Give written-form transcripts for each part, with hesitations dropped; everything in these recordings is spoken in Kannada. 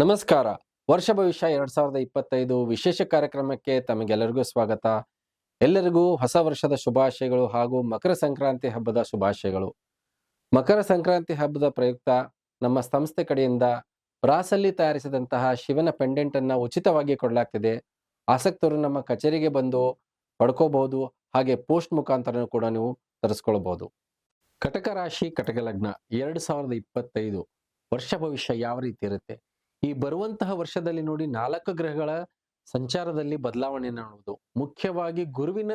ನಮಸ್ಕಾರ. ವರ್ಷ ಭವಿಷ್ಯ 2025 ವಿಶೇಷ ಕಾರ್ಯಕ್ರಮಕ್ಕೆ ತಮಗೆಲ್ಲರಿಗೂ ಸ್ವಾಗತ. ಎಲ್ಲರಿಗೂ ಹೊಸ ವರ್ಷದ ಶುಭಾಶಯಗಳು ಹಾಗೂ ಮಕರ ಸಂಕ್ರಾಂತಿ ಹಬ್ಬದ ಶುಭಾಶಯಗಳು. ಮಕರ ಸಂಕ್ರಾಂತಿ ಹಬ್ಬದ ಪ್ರಯುಕ್ತ ನಮ್ಮ ಸಂಸ್ಥೆ ಕಡೆಯಿಂದ ಬ್ರಾಸಲ್ಲಿ ತಯಾರಿಸಿದಂತಹ ಶಿವನ ಪೆಂಡೆಂಟ್ ಅನ್ನ ಉಚಿತವಾಗಿ ಕೊಡಲಾಗ್ತಿದೆ. ಆಸಕ್ತರು ನಮ್ಮ ಕಚೇರಿಗೆ ಬಂದು ಪಡ್ಕೋಬಹುದು. ಹಾಗೆ ಪೋಸ್ಟ್ ಮುಖಾಂತರ ಕೂಡ ನೀವು ತರಿಸ್ಕೊಳ್ಬಹುದು. ಕಟಕ ರಾಶಿ, ಕಟಕ ಲಗ್ನ 2025 ವರ್ಷ ಭವಿಷ್ಯ ಯಾವ ರೀತಿ ಇರುತ್ತೆ? ಈ ಬರುವಂತಹ ವರ್ಷದಲ್ಲಿ ನೋಡಿ 4 ಗ್ರಹಗಳ ಸಂಚಾರದಲ್ಲಿ ಬದಲಾವಣೆಯನ್ನು ನೋಡುವುದು. ಮುಖ್ಯವಾಗಿ ಗುರುವಿನ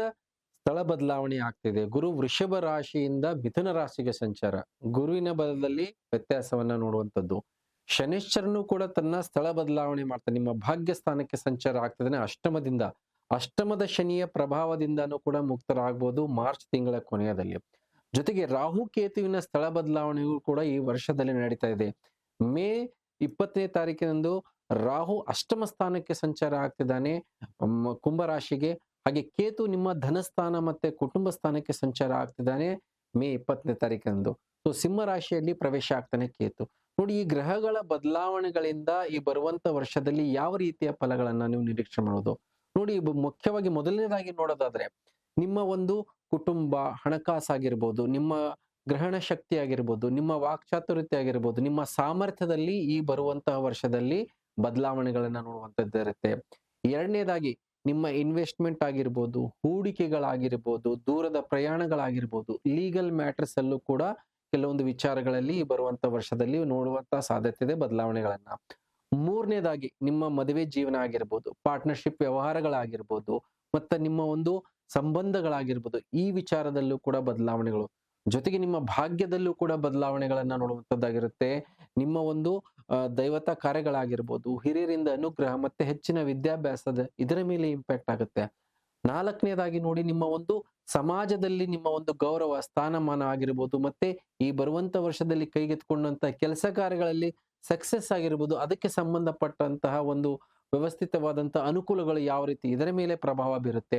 ಸ್ಥಳ ಬದಲಾವಣೆ ಆಗ್ತಿದೆ. ಗುರು ವೃಷಭ ರಾಶಿಯಿಂದ ಮಿಥುನ ರಾಶಿಗೆ ಸಂಚಾರ. ಗುರುವಿನ ಬಲದಲ್ಲಿ ವ್ಯತ್ಯಾಸವನ್ನ ನೋಡುವಂಥದ್ದು. ಶನಿಶ್ಚರನು ಕೂಡ ತನ್ನ ಸ್ಥಳ ಬದಲಾವಣೆ ಮಾಡ್ತಾನೆ. ನಿಮ್ಮ ಭಾಗ್ಯ ಸ್ಥಾನಕ್ಕೆ ಸಂಚಾರ ಆಗ್ತದೆ ಅಷ್ಟಮದಿಂದ. ಅಷ್ಟಮದ ಶನಿಯ ಪ್ರಭಾವದಿಂದನೂ ಕೂಡ ಮುಕ್ತರಾಗಬಹುದು ಮಾರ್ಚ್ ತಿಂಗಳ ಕೊನೆಯದಲ್ಲಿ. ಜೊತೆಗೆ ರಾಹು ಕೇತುವಿನ ಸ್ಥಳ ಬದಲಾವಣೆಯೂ ಕೂಡ ಈ ವರ್ಷದಲ್ಲಿ ನಡೀತಾ ಇದೆ. ಮೇ 20ನೇ ತಾರೀಕಿನಂದು ರಾಹು ಅಷ್ಟಮ ಸ್ಥಾನಕ್ಕೆ ಸಂಚಾರ ಆಗ್ತಿದ್ದಾನೆ ಕುಂಭ ರಾಶಿಗೆ. ಹಾಗೆ ಕೇತು ನಿಮ್ಮ ಧನಸ್ಥಾನ ಮತ್ತೆ ಕುಟುಂಬ ಸ್ಥಾನಕ್ಕೆ ಸಂಚಾರ ಆಗ್ತಿದ್ದಾನೆ ಮೇ 20ನೇ ತಾರೀಕಿನಂದು. ಸೊ ಸಿಂಹ ರಾಶಿಯಲ್ಲಿ ಪ್ರವೇಶ ಆಗ್ತಾನೆ ಕೇತು. ನೋಡಿ, ಈ ಗ್ರಹಗಳ ಬದಲಾವಣೆಗಳಿಂದ ಈ ಬರುವಂತ ವರ್ಷದಲ್ಲಿ ಯಾವ ರೀತಿಯ ಫಲಗಳನ್ನ ನೀವು ನಿರೀಕ್ಷೆ ಮಾಡೋದು ನೋಡಿ. ಮುಖ್ಯವಾಗಿ ಮೊದಲನೇದಾಗಿ ನೋಡೋದಾದ್ರೆ ನಿಮ್ಮ ಒಂದು ಕುಟುಂಬ, ಹಣಕಾಸಾಗಿರ್ಬೋದು, ನಿಮ್ಮ ಗ್ರಹಣ ಶಕ್ತಿ ಆಗಿರ್ಬೋದು, ನಿಮ್ಮ ವಾಕ್ಚಾತುರ್ಯತೆ ಆಗಿರ್ಬೋದು, ನಿಮ್ಮ ಸಾಮರ್ಥ್ಯದಲ್ಲಿ ಈ ಬರುವಂತಹ ವರ್ಷದಲ್ಲಿ ಬದಲಾವಣೆಗಳನ್ನ ನೋಡುವಂತದ್ದು ಇರುತ್ತೆ. ಎರಡನೇದಾಗಿ ನಿಮ್ಮ ಇನ್ವೆಸ್ಟ್ಮೆಂಟ್ ಆಗಿರ್ಬೋದು, ಹೂಡಿಕೆಗಳಾಗಿರ್ಬೋದು, ದೂರದ ಪ್ರಯಾಣಗಳಾಗಿರ್ಬೋದು, ಲೀಗಲ್ ಮ್ಯಾಟರ್ಸ್ ಅಲ್ಲೂ ಕೂಡ ಕೆಲವೊಂದು ವಿಚಾರಗಳಲ್ಲಿ ಈ ಬರುವಂತ ವರ್ಷದಲ್ಲಿ ನೋಡುವಂತ ಸಾಧ್ಯತೆ ಇದೆ ಬದಲಾವಣೆಗಳನ್ನ. ಮೂರನೇದಾಗಿ ನಿಮ್ಮ ಮದುವೆ ಜೀವನ ಆಗಿರ್ಬೋದು, ಪಾರ್ಟ್ನರ್ಶಿಪ್ ವ್ಯವಹಾರಗಳಾಗಿರ್ಬೋದು, ಮತ್ತೆ ನಿಮ್ಮ ಒಂದು ಸಂಬಂಧಗಳಾಗಿರ್ಬೋದು, ಈ ವಿಚಾರದಲ್ಲೂ ಕೂಡ ಬದಲಾವಣೆಗಳು. ಜೊತೆಗೆ ನಿಮ್ಮ ಭಾಗ್ಯದಲ್ಲೂ ಕೂಡ ಬದಲಾವಣೆಗಳನ್ನ ನೋಡುವಂತದ್ದಾಗಿರುತ್ತೆ. ನಿಮ್ಮ ಒಂದು ದೈವತಾ ಕಾರ್ಯಗಳಾಗಿರ್ಬೋದು, ಹಿರಿಯರಿಂದ ಅನುಗ್ರಹ ಮತ್ತೆ ಹೆಚ್ಚಿನ ವಿದ್ಯಾಭ್ಯಾಸದ ಇದರ ಮೇಲೆ ಇಂಪ್ಯಾಕ್ಟ್ ಆಗುತ್ತೆ. ನಾಲ್ಕನೇದಾಗಿ ನೋಡಿ, ನಿಮ್ಮ ಒಂದು ಸಮಾಜದಲ್ಲಿ ನಿಮ್ಮ ಒಂದು ಗೌರವ ಸ್ಥಾನಮಾನ ಆಗಿರ್ಬೋದು, ಮತ್ತೆ ಈ ಬರುವಂತ ವರ್ಷದಲ್ಲಿ ಕೈಗೆತ್ಕೊಂಡಂತಹ ಕೆಲಸ ಕಾರ್ಯಗಳಲ್ಲಿ ಸಕ್ಸಸ್ ಆಗಿರ್ಬೋದು, ಅದಕ್ಕೆ ಸಂಬಂಧಪಟ್ಟಂತಹ ಒಂದು ವ್ಯವಸ್ಥಿತವಾದಂತಹ ಅನುಕೂಲಗಳು ಯಾವ ರೀತಿ ಇದರ ಮೇಲೆ ಪ್ರಭಾವ ಬೀರುತ್ತೆ.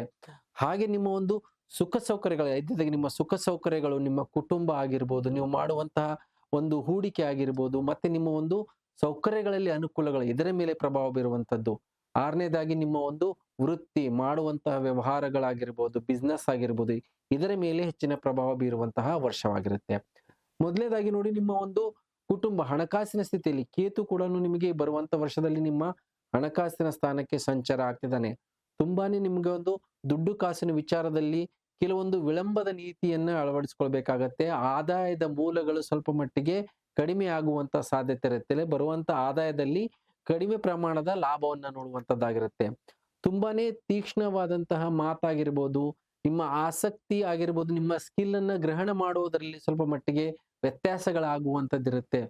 ಹಾಗೆ ನಿಮ್ಮ ಒಂದು ಸುಖ ಸೌಕರ್ಯಗಳು ಇದ್ದಿದ್ದಾಗೆ ನಿಮ್ಮ ಸುಖ ಸೌಕರ್ಯಗಳು, ನಿಮ್ಮ ಕುಟುಂಬ ಆಗಿರ್ಬೋದು, ನೀವು ಮಾಡುವಂತಹ ಒಂದು ಹೂಡಿಕೆ ಆಗಿರ್ಬೋದು, ಮತ್ತೆ ನಿಮ್ಮ ಒಂದು ಸೌಕರ್ಯಗಳಲ್ಲಿ ಅನುಕೂಲಗಳು ಇದರ ಮೇಲೆ ಪ್ರಭಾವ ಬೀರುವಂತದ್ದು. ಆರನೇದಾಗಿ ನಿಮ್ಮ ಒಂದು ವೃತ್ತಿ, ಮಾಡುವಂತಹ ವ್ಯವಹಾರಗಳಾಗಿರ್ಬೋದು, ಬಿಸ್ನೆಸ್ ಆಗಿರ್ಬೋದು, ಇದರ ಮೇಲೆ ಹೆಚ್ಚಿನ ಪ್ರಭಾವ ಬೀರುವಂತಹ ವರ್ಷವಾಗಿರುತ್ತೆ. ಮೊದಲನೇದಾಗಿ ನೋಡಿ, ನಿಮ್ಮ ಒಂದು ಕುಟುಂಬ, ಹಣಕಾಸಿನ ಸ್ಥಿತಿಯಲ್ಲಿ ಕೇತು ಕೂಡ ನಿಮಗೆ ಬರುವಂತ ವರ್ಷದಲ್ಲಿ ನಿಮ್ಮ ಹಣಕಾಸಿನ ಸ್ಥಾನಕ್ಕೆ ಸಂಚಾರ ಆಗ್ತಿದ್ದಾನೆ. ತುಂಬಾನೇ ನಿಮ್ಗೆ ಒಂದು ದುಡ್ಡು ಕಾಸಿನ ವಿಚಾರದಲ್ಲಿ ಕೆಲವೊಂದು ವಿಳಂಬದ ನೀತಿಯನ್ನ ಅಳವಡಿಸ್ಕೊಳ್ಬೇಕಾಗತ್ತೆ. ಆದಾಯದ ಮೂಲಗಳು ಸ್ವಲ್ಪ ಮಟ್ಟಿಗೆ ಕಡಿಮೆ ಆಗುವಂತ ಸಾಧ್ಯತೆ ಇರುತ್ತೆ. ಬರುವಂತ ಆದಾಯದಲ್ಲಿ ಕಡಿಮೆ ಪ್ರಮಾಣದ ಲಾಭವನ್ನ ನೋಡುವಂತದ್ದಾಗಿರುತ್ತೆ. ತುಂಬಾನೇ ತೀಕ್ಷ್ಣವಾದಂತಹ ಮಾತಾಗಿರ್ಬೋದು, ನಿಮ್ಮ ಆಸಕ್ತಿ ಆಗಿರ್ಬೋದು, ನಿಮ್ಮ ಸ್ಕಿಲ್ ಅನ್ನ ಗ್ರಹಣ ಮಾಡುವುದರಲ್ಲಿ ಸ್ವಲ್ಪ ಮಟ್ಟಿಗೆ ವ್ಯತ್ಯಾಸಗಳಾಗುವಂತದ್ದಿರುತ್ತೆ.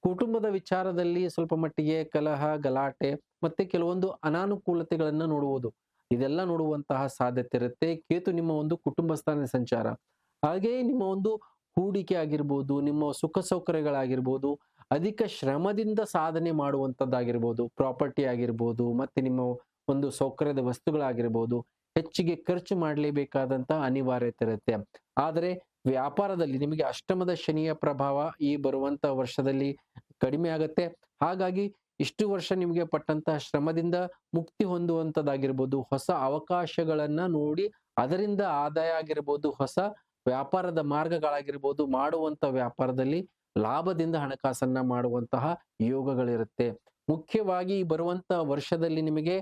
ಕುಟುಂಬದ ವಿಚಾರದಲ್ಲಿ ಸ್ವಲ್ಪ ಮಟ್ಟಿಗೆ ಕಲಹ, ಗಲಾಟೆ ಮತ್ತೆ ಕೆಲವೊಂದು ಅನಾನುಕೂಲತೆಗಳನ್ನ ನೋಡುವುದು, ಇದೆಲ್ಲ ನೋಡುವಂತಹ ಸಾಧ್ಯತೆ ಇರುತ್ತೆ. ಕೇತು ನಿಮ್ಮ ಒಂದು ಕುಟುಂಬ ಸ್ಥಾನದ ಸಂಚಾರ. ಹಾಗೆಯೇ ನಿಮ್ಮ ಒಂದು ಹೂಡಿಕೆ ಆಗಿರ್ಬೋದು, ನಿಮ್ಮ ಸುಖ ಸೌಕರ್ಯಗಳಾಗಿರ್ಬೋದು, ಅಧಿಕ ಶ್ರಮದಿಂದ ಸಾಧನೆ ಮಾಡುವಂತದ್ದಾಗಿರ್ಬೋದು, ಪ್ರಾಪರ್ಟಿ ಆಗಿರ್ಬೋದು, ಮತ್ತೆ ನಿಮ್ಮ ಒಂದು ಸೌಕರ್ಯದ ವಸ್ತುಗಳಾಗಿರ್ಬೋದು, ಹೆಚ್ಚಿಗೆ ಖರ್ಚು ಮಾಡಲೇಬೇಕಾದಂತಹ ಅನಿವಾರ್ಯತೆ ಇರುತ್ತೆ. ಆದರೆ ವ್ಯಾಪಾರದಲ್ಲಿ ನಿಮಗೆ ಅಷ್ಟಮದ ಶನಿಯ ಪ್ರಭಾವ ಈ ಬರುವಂತ ವರ್ಷದಲ್ಲಿ ಕಡಿಮೆ ಆಗತ್ತೆ. ಹಾಗಾಗಿ ಇಷ್ಟು ವರ್ಷ ನಿಮಗೆ ಪಟ್ಟಂತಹ ಶ್ರಮದಿಂದ ಮುಕ್ತಿ ಹೊಂದುವಂತದ್ದಾಗಿರ್ಬೋದು, ಹೊಸ ಅವಕಾಶಗಳನ್ನ ನೋಡಿ ಅದರಿಂದ ಆದಾಯ ಆಗಿರ್ಬೋದು, ಹೊಸ ವ್ಯಾಪಾರದ ಮಾರ್ಗಗಳಾಗಿರ್ಬೋದು, ಮಾಡುವಂತ ವ್ಯಾಪಾರದಲ್ಲಿ ಲಾಭದಿಂದ ಹಣಕಾಸನ್ನ ಮಾಡುವಂತಹ ಯೋಗಗಳಿರುತ್ತೆ. ಮುಖ್ಯವಾಗಿ ಬರುವಂತ ವರ್ಷದಲ್ಲಿ ನಿಮಗೆ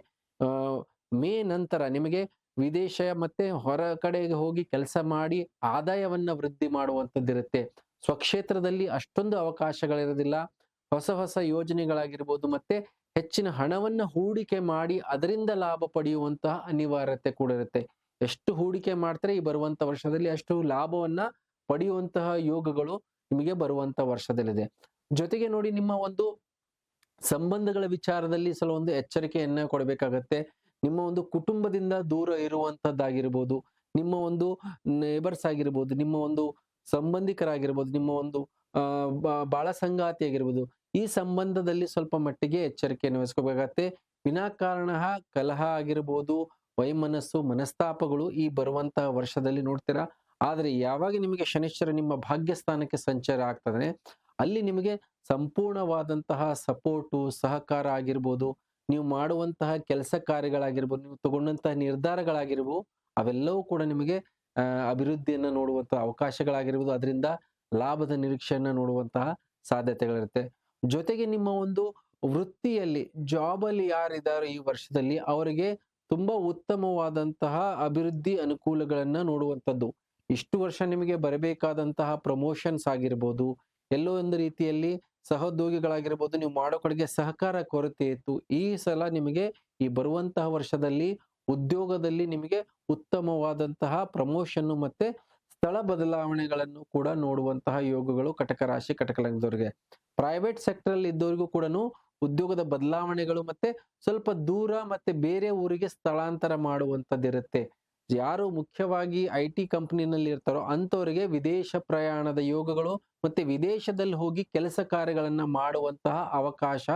ಮೇ ನಂತರ ನಿಮಗೆ ವಿದೇಶ ಮತ್ತೆ ಹೊರ ಕಡೆಗೆ ಹೋಗಿ ಕೆಲಸ ಮಾಡಿ ಆದಾಯವನ್ನ ವೃದ್ಧಿ ಮಾಡುವಂತದ್ದಿರುತ್ತೆ. ಸ್ವಕ್ಷೇತ್ರದಲ್ಲಿ ಅಷ್ಟೊಂದು ಅವಕಾಶಗಳಿರೋದಿಲ್ಲ. ಹೊಸ ಹೊಸ ಯೋಜನೆಗಳಾಗಿರ್ಬೋದು, ಮತ್ತೆ ಹೆಚ್ಚಿನ ಹಣವನ್ನ ಹೂಡಿಕೆ ಮಾಡಿ ಅದರಿಂದ ಲಾಭ ಪಡೆಯುವಂತಹ ಅನಿವಾರ್ಯತೆ ಕೂಡ ಇರುತ್ತೆ. ಎಷ್ಟು ಹೂಡಿಕೆ ಮಾಡ್ತಾರೆ ಈ ಬರುವಂತ ವರ್ಷದಲ್ಲಿ ಅಷ್ಟು ಲಾಭವನ್ನ ಪಡೆಯುವಂತಹ ಯೋಗಗಳು ನಿಮಗೆ ಬರುವಂತ ವರ್ಷದಲ್ಲಿದೆ. ಜೊತೆಗೆ ನೋಡಿ, ನಿಮ್ಮ ಒಂದು ಸಂಬಂಧಗಳ ವಿಚಾರದಲ್ಲಿ ಸ್ವಲ್ಪ ಒಂದು ಎಚ್ಚರಿಕೆಯನ್ನ ಕೊಡಬೇಕಾಗತ್ತೆ. ನಿಮ್ಮ ಒಂದು ಕುಟುಂಬದಿಂದ ದೂರ ಇರುವಂತದ್ದಾಗಿರ್ಬೋದು, ನಿಮ್ಮ ಒಂದು ನೇಬರ್ಸ್ ಆಗಿರ್ಬೋದು, ನಿಮ್ಮ ಒಂದು ಸಂಬಂಧಿಕರಾಗಿರ್ಬೋದು, ನಿಮ್ಮ ಒಂದು ಬಾಳ ಸಂಗಾತಿ ಆಗಿರ್ಬೋದು, ಈ ಸಂಬಂಧದಲ್ಲಿ ಸ್ವಲ್ಪ ಮಟ್ಟಿಗೆ ಎಚ್ಚರಿಕೆಯನ್ನು ವಹಿಸ್ಕೋಬೇಕಾಗತ್ತೆ. ವಿನಾಕಾರಣ ಕಲಹ ಆಗಿರ್ಬೋದು, ವೈಮನಸ್ಸು, ಮನಸ್ತಾಪಗಳು ಈ ಬರುವಂತಹ ವರ್ಷದಲ್ಲಿ ನೋಡ್ತೀರಾ. ಆದ್ರೆ ಯಾವಾಗ ನಿಮಗೆ ಶನಿಶ್ಚರ ನಿಮ್ಮ ಭಾಗ್ಯ ಸ್ಥಾನಕ್ಕೆ ಸಂಚಾರ ಆಗ್ತದೆ, ಅಲ್ಲಿ ನಿಮಗೆ ಸಂಪೂರ್ಣವಾದಂತಹ ಸಪೋರ್ಟು, ಸಹಕಾರ ಆಗಿರ್ಬೋದು, ನೀವು ಮಾಡುವಂತಹ ಕೆಲಸ ಕಾರ್ಯಗಳಾಗಿರ್ಬೋದು, ನೀವು ತಗೊಂಡಂತಹ ನಿರ್ಧಾರಗಳಾಗಿರ್ಬೋದು, ಅವೆಲ್ಲವೂ ಕೂಡ ನಿಮಗೆ ಅಭಿವೃದ್ಧಿಯನ್ನ ನೋಡುವಂತಹ ಅವಕಾಶಗಳಾಗಿರ್ಬೋದು, ಅದರಿಂದ ಲಾಭದ ನಿರೀಕ್ಷೆಯನ್ನ ನೋಡುವಂತಹ ಸಾಧ್ಯತೆಗಳಿರುತ್ತೆ. ಜೊತೆಗೆ ನಿಮ್ಮ ಒಂದು ವೃತ್ತಿಯಲ್ಲಿ, ಜಾಬಲ್ಲಿ ಯಾರಿದ್ದಾರೋ ಈ ವರ್ಷದಲ್ಲಿ ಅವರಿಗೆ ತುಂಬಾ ಉತ್ತಮವಾದಂತಹ ಅಭಿವೃದ್ಧಿ ಅನುಕೂಲಗಳನ್ನ ನೋಡುವಂಥದ್ದು. ಇಷ್ಟು ವರ್ಷ ನಿಮಗೆ ಬರಬೇಕಾದಂತಹ ಪ್ರಮೋಷನ್ಸ್ ಆಗಿರ್ಬೋದು, ಎಲ್ಲೋ ಒಂದು ರೀತಿಯಲ್ಲಿ ಸಹೋದ್ಯೋಗಿಗಳಾಗಿರ್ಬೋದು, ನೀವು ಮಾಡೋ ಕಡೆಗೆ ಸಹಕಾರ ಕೊರತೆ ಇತ್ತು. ಈ ಸಲ ನಿಮಗೆ ಈ ಬರುವಂತಹ ವರ್ಷದಲ್ಲಿ ಉದ್ಯೋಗದಲ್ಲಿ ನಿಮಗೆ ಉತ್ತಮವಾದಂತಹ ಪ್ರಮೋಷನ್ ಮತ್ತೆ ಸ್ಥಳ ಬದಲಾವಣೆಗಳನ್ನು ಕೂಡ ನೋಡುವಂತಹ ಯೋಗಗಳು ಕಟಕ ರಾಶಿ, ಕಟಕ ಲಗ್ನದವರಿಗೆ. ಪ್ರೈವೇಟ್ ಸೆಕ್ಟರ್ ಅಲ್ಲಿ ಇದ್ದವರಿಗೂ ಕೂಡ ಉದ್ಯೋಗದ ಬದಲಾವಣೆಗಳು ಮತ್ತೆ ಸ್ವಲ್ಪ ದೂರ ಮತ್ತೆ ಬೇರೆ ಊರಿಗೆ ಸ್ಥಳಾಂತರ ಮಾಡುವಂತದ್ದಿರುತ್ತೆ. ಯಾರು ಮುಖ್ಯವಾಗಿ IT ಕಂಪನಿನಲ್ಲಿ ಇರ್ತಾರೋ ಅಂತವರಿಗೆ ವಿದೇಶ ಪ್ರಯಾಣದ ಯೋಗಗಳು ಮತ್ತೆ ವಿದೇಶದಲ್ಲಿ ಹೋಗಿ ಕೆಲಸ ಕಾರ್ಯಗಳನ್ನ ಮಾಡುವಂತಹ ಅವಕಾಶ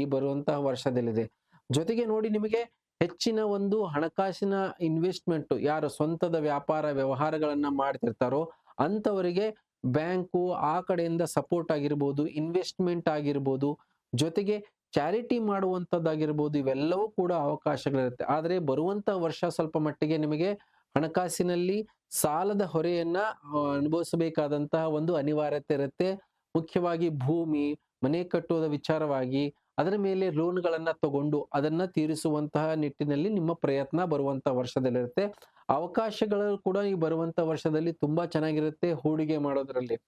ಈ ಬರುವಂತಹ ವರ್ಷದಲ್ಲಿದೆ. ಜೊತೆಗೆ ನೋಡಿ, ನಿಮಗೆ ಹೆಚ್ಚಿನ ಒಂದು ಹಣಕಾಸಿನ ಇನ್ವೆಸ್ಟ್ಮೆಂಟ್, ಯಾರು ಸ್ವಂತದ ವ್ಯಾಪಾರ ವ್ಯವಹಾರಗಳನ್ನ ಮಾಡ್ತಿರ್ತಾರೋ ಅಂತವರಿಗೆ ಬ್ಯಾಂಕು ಆ ಕಡೆಯಿಂದ ಸಪೋರ್ಟ್ ಆಗಿರ್ಬೋದು, ಇನ್ವೆಸ್ಟ್ಮೆಂಟ್ ಆಗಿರ್ಬೋದು, ಜೊತೆಗೆ ಚಾರಿಟಿ ಮಾಡುವಂತದ್ದಾಗಿರ್ಬೋದು, ಇವೆಲ್ಲವೂ ಕೂಡ ಅವಕಾಶಗಳಿರುತ್ತೆ. ಆದ್ರೆ ಬರುವಂತ ವರ್ಷ ಸ್ವಲ್ಪ ಮಟ್ಟಿಗೆ ನಿಮಗೆ ಹಣಕಾಸಿನಲ್ಲಿ ಸಾಲದ ಹೊರೆಯನ್ನ ಅನುಭವಿಸಬೇಕಾದಂತಹ ಒಂದು ಅನಿವಾರ್ಯತೆ ಇರುತ್ತೆ. ಮುಖ್ಯವಾಗಿ ಭೂಮಿ, ಮನೆ ಕಟ್ಟುವುದ ವಿಚಾರವಾಗಿ ಅದರ ಮೇಲೆ ಲೋನ್ಗಳನ್ನ ತಗೊಂಡು ಅದನ್ನ ತೀರಿಸುವಂತಹ ನಿಟ್ಟಿನಲ್ಲಿ ನಿಮ್ಮ ಪ್ರಯತ್ನ ಬರುವಂತ ವರ್ಷದಲ್ಲಿರುತ್ತೆ. ಅವಕಾಶಗಳು ಕೂಡ ಈ ಬರುವಂತ ವರ್ಷದಲ್ಲಿ ತುಂಬಾ ಚೆನ್ನಾಗಿರುತ್ತೆ ಹೂಡಿಕೆ ಮಾಡೋದ್ರಲ್ಲಿ.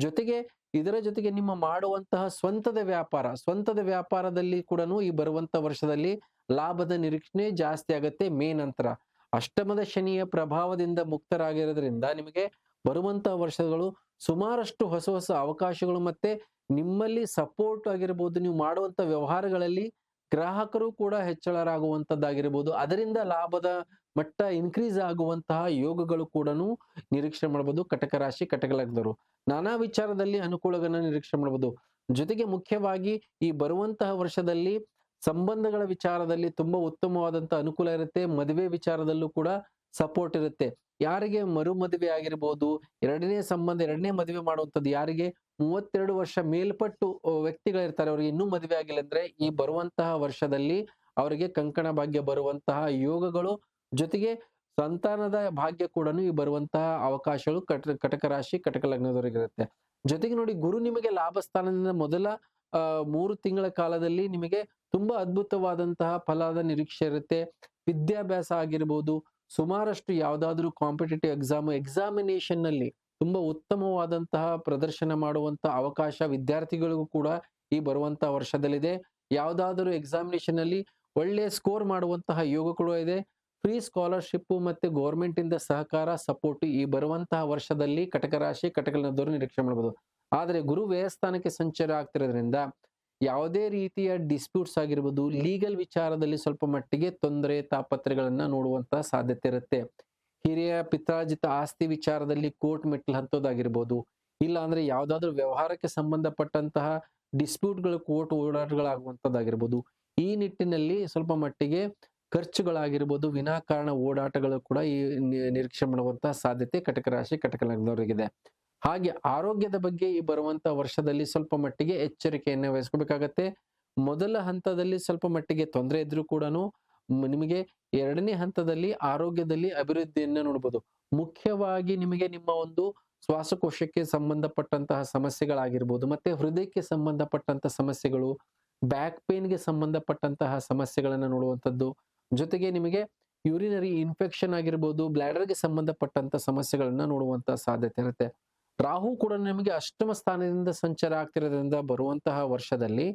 ಜೊತೆಗೆ ಇದರ ಜೊತೆಗೆ ನಿಮ್ಮ ಮಾಡುವಂತಹ ಸ್ವಂತದ ವ್ಯಾಪಾರದಲ್ಲಿ ಕೂಡ ಈ ಬರುವಂತ ವರ್ಷದಲ್ಲಿ ಲಾಭದ ನಿರೀಕ್ಷಣೆ ಜಾಸ್ತಿ ಆಗತ್ತೆ. ಮೇ ನಂತರ ಅಷ್ಟಮದ ಶನಿಯ ಪ್ರಭಾವದಿಂದ ಮುಕ್ತರಾಗಿರೋದ್ರಿಂದ ನಿಮಗೆ ಬರುವಂತ ವರ್ಷಗಳು ಸುಮಾರಷ್ಟು ಹೊಸ ಹೊಸ ಅವಕಾಶಗಳು ಮತ್ತೆ ನಿಮ್ಮಲ್ಲಿ ಸಪೋರ್ಟ್ ಆಗಿರ್ಬೋದು, ನೀವು ಮಾಡುವಂತ ವ್ಯವಹಾರಗಳಲ್ಲಿ ಗ್ರಾಹಕರು ಕೂಡ ಹೆಚ್ಚಳರಾಗುವಂತದ್ದಾಗಿರ್ಬೋದು, ಅದರಿಂದ ಲಾಭದ ಮಟ್ಟ ಇನ್ಕ್ರೀಸ್ ಆಗುವಂತಹ ಯೋಗಗಳು ಕೂಡ ನಿರೀಕ್ಷೆ ಮಾಡಬಹುದು. ಕಟಕ ರಾಶಿ, ಕಟಕ ಲಗ್ನದವರು ನಾನಾ ವಿಚಾರದಲ್ಲಿ ಅನುಕೂಲಗಳನ್ನ ನಿರೀಕ್ಷೆ ಮಾಡಬಹುದು. ಜೊತೆಗೆ ಮುಖ್ಯವಾಗಿ ಈ ಬರುವಂತಹ ವರ್ಷದಲ್ಲಿ ಸಂಬಂಧಗಳ ವಿಚಾರದಲ್ಲಿ ತುಂಬಾ ಉತ್ತಮವಾದಂತಹ ಅನುಕೂಲ ಇರುತ್ತೆ. ಮದುವೆ ವಿಚಾರದಲ್ಲೂ ಕೂಡ ಸಪೋರ್ಟ್ ಇರುತ್ತೆ. ಯಾರಿಗೆ ಮರು ಮದುವೆ ಆಗಿರ್ಬೋದು, ಎರಡನೇ ಮದುವೆ ಮಾಡುವಂಥದ್ದು, ಯಾರಿಗೆ 32 ವರ್ಷ ಮೇಲ್ಪಟ್ಟು ವ್ಯಕ್ತಿಗಳಿರ್ತಾರೆ, ಅವ್ರಿಗೆ ಇನ್ನೂ ಮದುವೆ ಆಗಿಲ್ಲ ಅಂದ್ರೆ ಈ ಬರುವಂತಹ ವರ್ಷದಲ್ಲಿ ಅವರಿಗೆ ಕಂಕಣ ಭಾಗ್ಯ ಬರುವಂತಹ ಯೋಗಗಳು, ಜೊತೆಗೆ ಸಂತಾನದ ಭಾಗ್ಯ ಕೂಡ ಈ ಬರುವಂತಹ ಅವಕಾಶಗಳು ಕಟಕ ರಾಶಿ, ಕಟಕ ಲಗ್ನದವರಿಗಿರುತ್ತೆ. ಜೊತೆಗೆ ನೋಡಿ, ಗುರು ನಿಮಗೆ ಲಾಭ ಸ್ಥಾನದಿಂದ ಮೊದಲ 3 ತಿಂಗಳ ಕಾಲದಲ್ಲಿ ನಿಮಗೆ ತುಂಬಾ ಅದ್ಭುತವಾದಂತಹ ಫಲದ ನಿರೀಕ್ಷೆ ಇರುತ್ತೆ. ವಿದ್ಯಾಭ್ಯಾಸ ಆಗಿರ್ಬೋದು, ಸುಮಾರಷ್ಟು ಯಾವ್ದಾದ್ರು ಕಾಂಪಿಟೇಟಿವ್ ಎಕ್ಸಾಮಿನೇಷನ್ ನಲ್ಲಿ ತುಂಬಾ ಉತ್ತಮವಾದಂತಹ ಪ್ರದರ್ಶನ ಮಾಡುವಂತಹ ಅವಕಾಶ ವಿದ್ಯಾರ್ಥಿಗಳಿಗೂ ಕೂಡ ಈ ಬರುವಂತಹ ವರ್ಷದಲ್ಲಿದೆ. ಯಾವ್ದಾದ್ರು ಎಕ್ಸಾಮಿನೇಷನ್ ಅಲ್ಲಿ ಒಳ್ಳೆಯ ಸ್ಕೋರ್ ಮಾಡುವಂತಹ ಯೋಗ ಕೂಡ ಇದೆ. ಫ್ರೀ ಸ್ಕಾಲರ್ಶಿಪ್ ಮತ್ತೆ ಗೌರ್ಮೆಂಟ್ ಇಂದ ಸಹಕಾರ, ಸಪೋರ್ಟ್ ಈ ಬರುವಂತಹ ವರ್ಷದಲ್ಲಿ ಕಟಕ ರಾಶಿ, ಕಟಕ ಲಗ್ನದವರು ನಿರೀಕ್ಷೆ ಮಾಡಬಹುದು. ಆದ್ರೆ ಗುರು ವ್ಯಯಸ್ಥಾನಕ್ಕೆ ಸಂಚಾರ ಆಗ್ತಿರೋದ್ರಿಂದ ಯಾವುದೇ ರೀತಿಯ ಡಿಸ್ಪ್ಯೂಟ್ಸ್ ಆಗಿರ್ಬೋದು, ಲೀಗಲ್ ವಿಚಾರದಲ್ಲಿ ಸ್ವಲ್ಪ ಮಟ್ಟಿಗೆ ತೊಂದರೆ ತಾಪತ್ರೆಗಳನ್ನ ನೋಡುವಂತಹ ಸಾಧ್ಯತೆ ಇರುತ್ತೆ. ಹಿರಿಯ ಪಿತ್ರಾರ್ಜಿತ ಆಸ್ತಿ ವಿಚಾರದಲ್ಲಿ ಕೋರ್ಟ್ ಮೆಟ್ಲು ಹತ್ತೋದಾಗಿರ್ಬೋದು, ಇಲ್ಲ ಅಂದ್ರೆ ಯಾವ್ದಾದ್ರು ವ್ಯವಹಾರಕ್ಕೆ ಸಂಬಂಧಪಟ್ಟಂತಹ ಡಿಸ್ಪ್ಯೂಟ್ಗಳು, ಕೋರ್ಟ್ ಓಡಾಟಗಳಾಗುವಂತದ್ದಾಗಿರ್ಬೋದು. ಈ ನಿಟ್ಟಿನಲ್ಲಿ ಸ್ವಲ್ಪ ಮಟ್ಟಿಗೆ ಖರ್ಚುಗಳಾಗಿರ್ಬೋದು, ವಿನಾಕಾರಣ ಓಡಾಟಗಳು ಕೂಡ ಈ ನಿರೀಕ್ಷೆ ಮಾಡುವಂತಹ ಸಾಧ್ಯತೆ ಕಟಕ ರಾಶಿ, ಕಟಕ ಲಗ್ನದವರಿಗಿದೆ. ಹಾಗೆ ಆರೋಗ್ಯದ ಬಗ್ಗೆ ಈ ಬರುವಂತ ವರ್ಷದಲ್ಲಿ ಸ್ವಲ್ಪ ಮಟ್ಟಿಗೆ ಎಚ್ಚರಿಕೆಯನ್ನ ವಹಿಸ್ಕೋಬೇಕಾಗತ್ತೆ. ಮೊದಲ ಹಂತದಲ್ಲಿ ಸ್ವಲ್ಪ ಮಟ್ಟಿಗೆ ತೊಂದರೆ ಇದ್ರೂ ಕೂಡ ನಿಮಗೆ ಎರಡನೇ ಹಂತದಲ್ಲಿ ಆರೋಗ್ಯದಲ್ಲಿ ಅಭಿವೃದ್ಧಿಯನ್ನ ನೋಡಬಹುದು. ಮುಖ್ಯವಾಗಿ ನಿಮಗೆ ನಿಮ್ಮ ಒಂದು ಶ್ವಾಸಕೋಶಕ್ಕೆ ಸಂಬಂಧಪಟ್ಟಂತಹ ಸಮಸ್ಯೆಗಳಾಗಿರ್ಬೋದು, ಮತ್ತೆ ಹೃದಯಕ್ಕೆ ಸಂಬಂಧಪಟ್ಟಂತಹ ಸಮಸ್ಯೆಗಳು, ಬ್ಯಾಕ್ ಪೇನ್ಗೆ ಸಂಬಂಧಪಟ್ಟಂತಹ ಸಮಸ್ಯೆಗಳನ್ನ ನೋಡುವಂಥದ್ದು, ಜೊತೆಗೆ ನಿಮಗೆ ಯೂರಿನರಿ ಇನ್ಫೆಕ್ಷನ್ ಆಗಿರ್ಬೋದು, ಬ್ಲಾಡರ್ಗೆ ಸಂಬಂಧಪಟ್ಟಂತ ಸಮಸ್ಯೆಗಳನ್ನ ನೋಡುವಂತಹ ಸಾಧ್ಯತೆ ಇರುತ್ತೆ. ರಾಹು ಕೂಡ ನಿಮಗೆ ಅಷ್ಟಮ ಸ್ಥಾನದಿಂದ ಸಂಚಾರ ಆಗ್ತಿರೋದ್ರಿಂದ ಬರುವಂತಹ ವರ್ಷದಲ್ಲಿ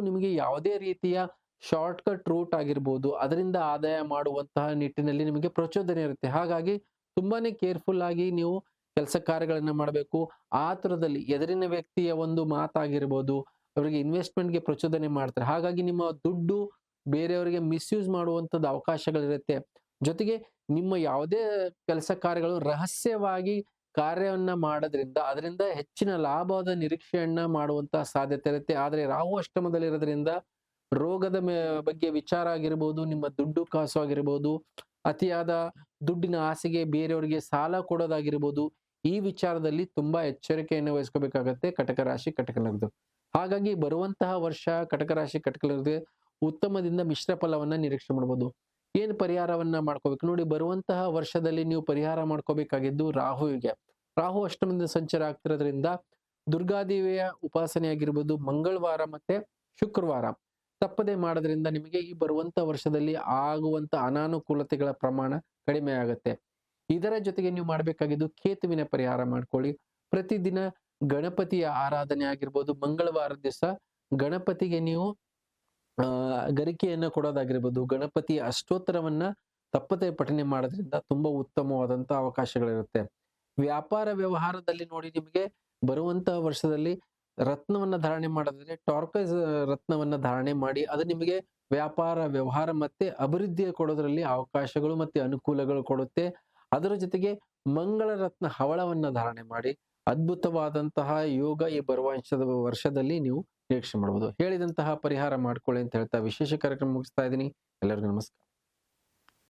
ನಿಮಗೆ ಯಾವುದೇ ರೀತಿಯ ಶಾರ್ಟ್ ಕಟ್ ರೂಟ್ ಆಗಿರ್ಬೋದು, ಅದರಿಂದ ಆದಾಯ ಮಾಡುವಂತಹ ನಿಟ್ಟಿನಲ್ಲಿ ನಿಮಗೆ ಪ್ರಚೋದನೆ ಇರುತ್ತೆ. ಹಾಗಾಗಿ ತುಂಬಾನೇ ಕೇರ್ಫುಲ್ ಆಗಿ ನೀವು ಕೆಲಸ ಕಾರ್ಯಗಳನ್ನ ಮಾಡಬೇಕು. ಆತುರದಲ್ಲಿ ಎದುರಿನ ವ್ಯಕ್ತಿಯ ಒಂದು ಮಾತಾಗಿರ್ಬೋದು, ಅವರಿಗೆ ಇನ್ವೆಸ್ಟ್ಮೆಂಟ್ಗೆ ಪ್ರಚೋದನೆ ಮಾಡ್ತಾರೆ. ಹಾಗಾಗಿ ನಿಮ್ಮ ದುಡ್ಡು ಬೇರೆಯವರಿಗೆ ಮಿಸ್ಯೂಸ್ ಮಾಡುವಂತದ್ದು ಅವಕಾಶಗಳಿರುತ್ತೆ. ಜೊತೆಗೆ ನಿಮ್ಮ ಯಾವುದೇ ಕೆಲಸ ಕಾರ್ಯಗಳು ರಹಸ್ಯವಾಗಿ ಕಾರ್ಯವನ್ನ ಮಾಡೋದ್ರಿಂದ ಅದರಿಂದ ಹೆಚ್ಚಿನ ಲಾಭದ ನಿರೀಕ್ಷೆಯನ್ನ ಮಾಡುವಂತಹ ಸಾಧ್ಯತೆ ಇರುತ್ತೆ. ಆದ್ರೆ ರಾಹು ಅಷ್ಟಮದಲ್ಲಿರೋದ್ರಿಂದ ರೋಗದ ಬಗ್ಗೆ ವಿಚಾರ ಆಗಿರ್ಬೋದು, ನಿಮ್ಮ ದುಡ್ಡು ಕಾಸು ಆಗಿರ್ಬೋದು, ಅತಿಯಾದ ದುಡ್ಡಿನ ಆಸೆಗೆ ಬೇರೆಯವರಿಗೆ ಸಾಲ ಕೊಡೋದಾಗಿರ್ಬೋದು, ಈ ವಿಚಾರದಲ್ಲಿ ತುಂಬಾ ಎಚ್ಚರಿಕೆಯನ್ನು ವಹಿಸ್ಕೋಬೇಕಾಗತ್ತೆ ಕಟಕ ರಾಶಿ ಕಟಕ ಲಗ್ನ. ಹಾಗಾಗಿ ಬರುವಂತಹ ವರ್ಷ ಕಟಕ ರಾಶಿ ಕಟಕ ಲಗ್ನಕ್ಕೆ ಉತ್ತಮದಿಂದ ಮಿಶ್ರ ಫಲವನ್ನ ನಿರೀಕ್ಷೆ ಮಾಡಬಹುದು. ಏನ್ ಪರಿಹಾರವನ್ನ ಮಾಡ್ಕೋಬೇಕು ನೋಡಿ, ಬರುವಂತಹ ವರ್ಷದಲ್ಲಿ ನೀವು ಪರಿಹಾರ ಮಾಡ್ಕೋಬೇಕಾಗಿದ್ದು ರಾಹುವಿಗೆ. ರಾಹು ಅಷ್ಟಮದಿಂದ ಸಂಚಾರ ಆಗ್ತಿರೋದ್ರಿಂದ ದುರ್ಗಾದೇವಿಯ ಉಪಾಸನೆ ಆಗಿರ್ಬೋದು, ಮಂಗಳವಾರ ಮತ್ತೆ ಶುಕ್ರವಾರ ತಪ್ಪದೆ ಮಾಡೋದ್ರಿಂದ ನಿಮಗೆ ಈ ಬರುವಂತ ವರ್ಷದಲ್ಲಿ ಆಗುವಂತ ಅನಾನುಕೂಲತೆಗಳ ಪ್ರಮಾಣ ಕಡಿಮೆ ಆಗುತ್ತೆ. ಇದರ ಜೊತೆಗೆ ನೀವು ಮಾಡಬೇಕಾಗಿದ್ದು ಕೇತುವಿನ ಪರಿಹಾರ ಮಾಡ್ಕೊಳ್ಳಿ. ಪ್ರತಿದಿನ ಗಣಪತಿಯ ಆರಾಧನೆ ಆಗಿರ್ಬೋದು, ಮಂಗಳವಾರ ದಿವಸ ಗಣಪತಿಗೆ ನೀವು ಗರಿಕೆಯನ್ನ ಕೊಡೋದಾಗಿರ್ಬೋದು, ಗಣಪತಿಯ ಅಷ್ಟೋತ್ತರವನ್ನ ತಪ್ಪದೆ ಪಠನೆ ಮಾಡೋದ್ರಿಂದ ತುಂಬಾ ಉತ್ತಮವಾದಂತಹ ಅವಕಾಶಗಳಿರುತ್ತೆ. ವ್ಯಾಪಾರ ವ್ಯವಹಾರದಲ್ಲಿ ನೋಡಿ, ನಿಮಗೆ ಬರುವಂತಹ ವರ್ಷದಲ್ಲಿ ರತ್ನವನ್ನ ಧಾರಣೆ ಮಾಡೋದ್ರೆ ಟಾರ್ಕೈಸ್ ರತ್ನವನ್ನ ಧಾರಣೆ ಮಾಡಿ, ಅದು ನಿಮಗೆ ವ್ಯಾಪಾರ ವ್ಯವಹಾರ ಮತ್ತೆ ಅಭಿವೃದ್ಧಿ ಕೊಡೋದ್ರಲ್ಲಿ ಅವಕಾಶಗಳು ಮತ್ತೆ ಅನುಕೂಲಗಳು ಕೊಡುತ್ತೆ. ಅದರ ಜೊತೆಗೆ ಮಂಗಳ ರತ್ನ ಹವಳವನ್ನ ಧಾರಣೆ ಮಾಡಿ ಅದ್ಭುತವಾದಂತಹ ಯೋಗ ಈ ಬರುವ ವರ್ಷದಲ್ಲಿ ನೀವು ನಿರೀಕ್ಷೆ ಮಾಡಬಹುದು. ಹೇಳಿದಂತಹ ಪರಿಹಾರ ಮಾಡ್ಕೊಳ್ಳಿ ಅಂತ ಹೇಳ್ತಾ ವಿಶೇಷ ಕಾರ್ಯಕ್ರಮ ಮುಗಿಸ್ತಾ ಇದ್ದೀನಿ. ಎಲ್ಲರಿಗೂ ನಮಸ್ಕಾರ.